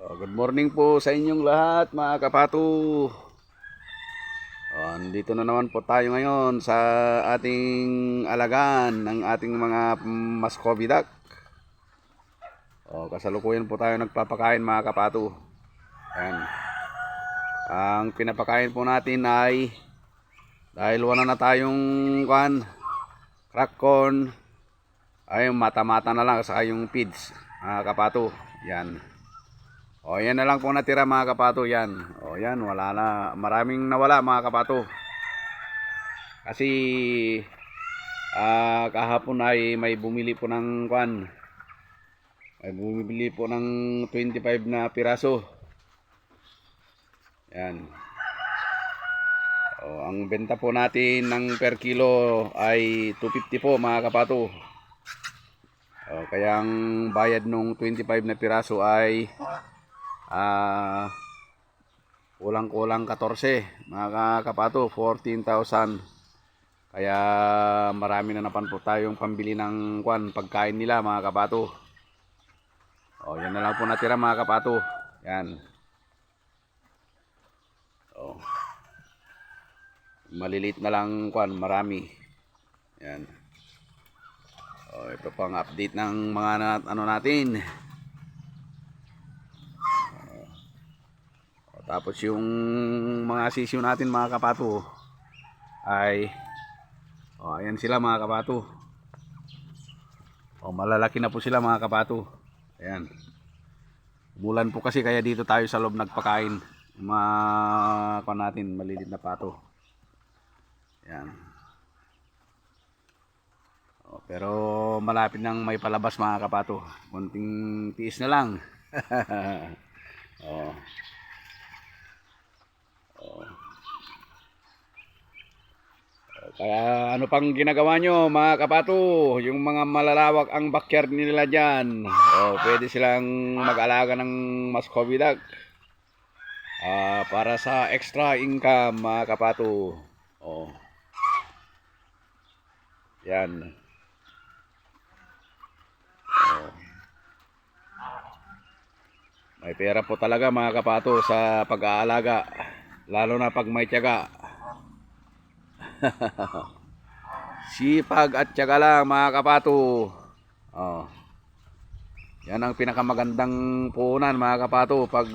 Good morning po sa inyong lahat mga kapatu. Andito na naman po tayo ngayon sa ating alagaan ng ating mga Muscovy duck. Kasalukuyan po tayo nagpapakain mga kapatu. Ayan. Ang pinapakain po natin ay dahil wala na tayong crack corn, ay mata-mata na lang sa yung feeds mga kapatu. Yan. Yan na lang po natira mga kapato, yan. Yan, wala na. Maraming nawala mga kapato. Kasi kahapon ay may bumili po ng May bumili po ng 25 na piraso. Yan. Ang benta po natin ng per kilo ay 250 po mga kapato. Kaya ang bayad nung 25 na piraso ay kulang-kulang 14 mga kapato, 14,000. Kaya marami na napan po tayong pambili ng pagkain nila mga kapato. Yan na lang po natira mga kapato. Yan. Malilit na lang marami. Yan. Ito pang update ng mga ano natin. Tapos yung mga sisiyo natin mga kapato ay ayan sila mga kapato. Malalaki na po sila mga kapato. Ayan. Umulan po kasi kaya dito tayo sa loob nagpakain. Yung mga natin malilit na pato. Ayan. Pero malapit nang may palabas mga kapato. Konting tiis na lang. Kaya ano pang ginagawa nyo mga kapato? Yung mga malalawak ang backyard nila dyan. Pwede silang mag-alaga ng Muscovy duck. Para sa extra income mga kapato. Yan. May pera po talaga mga kapato sa pag-aalaga. Lalo na pag may tiyaga. Sipag at tiyaga lang mga kapato. Yan ang pinakamagandang puhunan mga kapato pag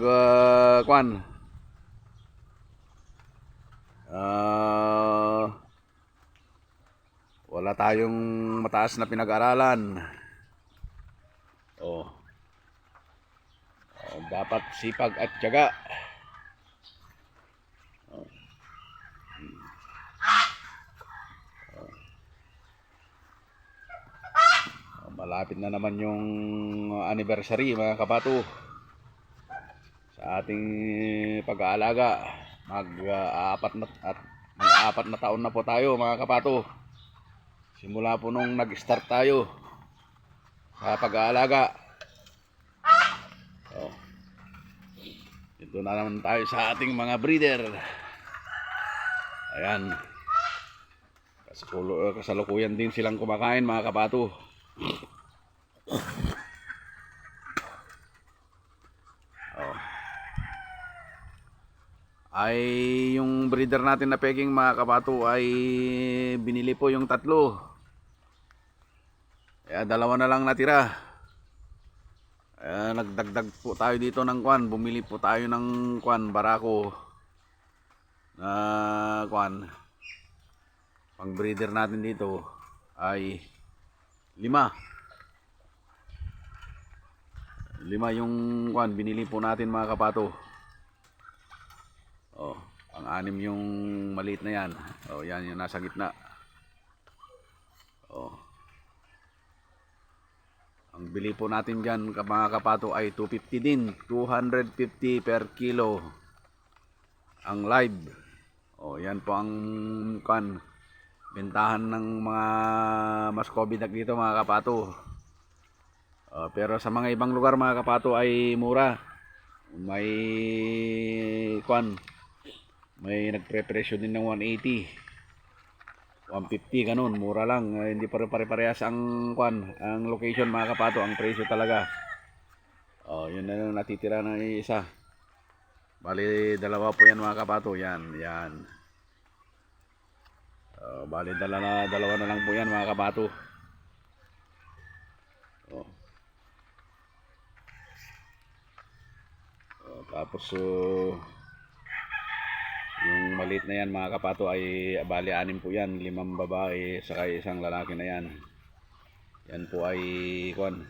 wala tayong mataas na pinag-aralan. Dapat sipag at tiyaga. Malapit na naman yung anniversary mga kapato sa ating pag-aalaga. Mag-apat na taon na po tayo mga kapato. Simula po nung nag-start tayo sa pag-aalaga. Ito na naman tayo sa ating mga breeder. Ayan. Kasalukuyan din silang kumakain mga kapato. Ay yung breeder natin na peking mga kapato ay binili po yung 3. Kaya 2 na lang natira. Nagdagdag po tayo dito ng bumili po tayo ng barako na pang breeder natin dito ay 5 yung binili po natin mga kapato. Ang 6 yung maliit na yan. Yan yung nasa gitna. Ang bili po natin dyan mga kapato ay 250 din. 250 per kilo ang live. Yan po ang bentahan ng mga Muscovy duck dito mga kapato. Pero sa mga ibang lugar mga kapato ay mura. May nagpre-presyo din ng 180, 150 ganun, mura lang. Hindi pare-parehas ang ang location mga kapato, ang presyo talaga. Oh, yun na lang natitira ng isa. Bali, dalawa po yan mga kapato. Yan, yan. Bali, dalawa na lang po yan mga kapato. Oh. Tapos, yung maliit na yan mga kapato ay bali 6 po yan. 5 babae, saka isang lalaki na yan. Yan po ay, kwan,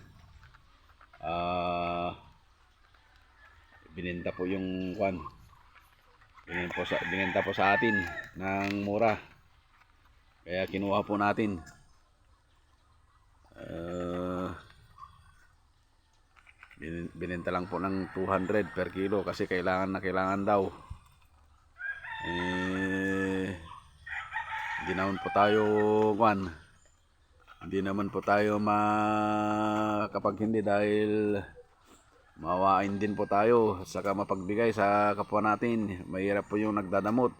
binenta po yung kwan. Binenta po sa atin ng mura. Kaya kinuha po natin. Binenta lang po ng 200 per kilo kasi kailangan daw. Hindi naman po tayo kwan. Hindi naman po tayo kapag hindi dahil mawain din po tayo at saka mapagbigay sa kapwa natin. Mahirap po yung nagdadamot.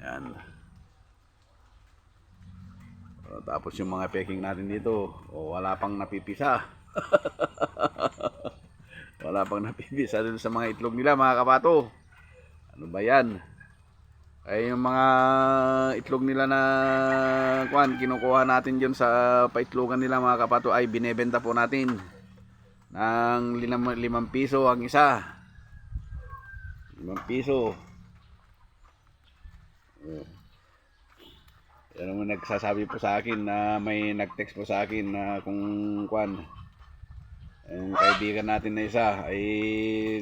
Yan. Tapos yung mga peking natin dito, wala pang napipisa. Wala pang napipisa dun sa mga itlog nila mga kapato. Ano ba yan? Ay yung mga itlog nila na kwan, kinukuha natin dyan sa paitlogan nila mga kapato ay binebenta po natin ng 5 piso ang isa. 5 piso. Yan naman nagsasabi po sa akin na may nag-text po sa akin na kung kwan, yung kaibigan natin na isa ay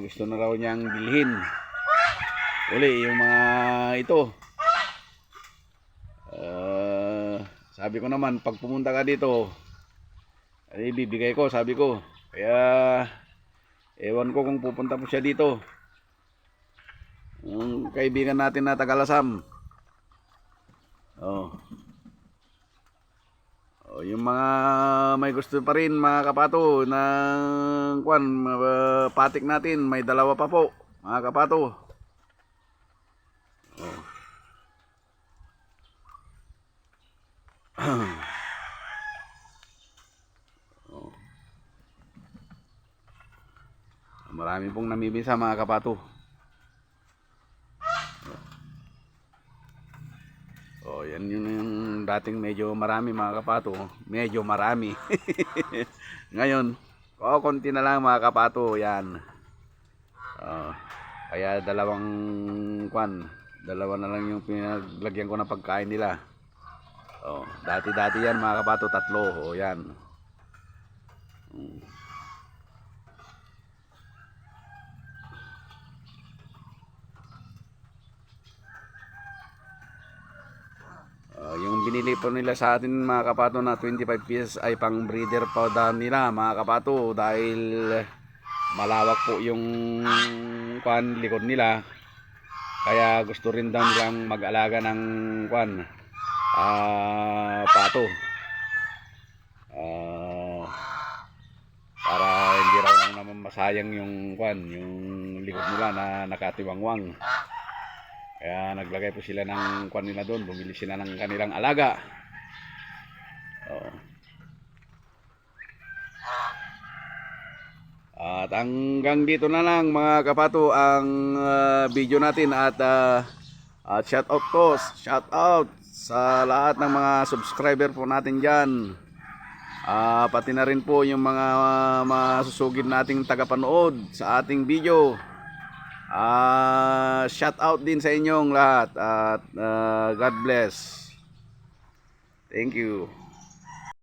gusto na raw niyang bilhin uli yung mga ito. Sabi ko naman pag pumunta ka dito ay bibigay ko, sabi ko. Kaya ewan ko kung pupunta po siya dito, yung kaibigan natin na Tagalasam. Yung mga may gusto pa rin mga kapato ng kwan, patik natin, may 2 pa po mga kapato. Marami pong namibisa mga kapato. Yan yung dating medyo marami mga kapato. Medyo marami. Ngayon, konti na lang mga kapato. Yan. Kaya 2 kwan. 2 na lang yung pinaglagyan ko ng pagkain nila. Dati yan mga kapato, 3. Yan. Yung binili po nila sa atin mga kapato na 25 pieces ay pang breeder pa daw nila mga kapato, dahil malawak po yung kwan likod nila. Kaya gusto rin daw nilang mag-alaga ng kwan, pato, para hindi raw naman masayang yung kwan, yung likod nila na nakatiwangwang. Kaya naglagay po sila ng kwan nila doon, bumili sila ng kanilang alaga. At hanggang dito na lang mga kapato ang video natin, at shout out sa lahat ng mga subscriber po natin dyan. Pati na rin po yung mga masusugid nating tagapanood sa ating video. Shout out din sa inyong lahat, at God bless. Thank you.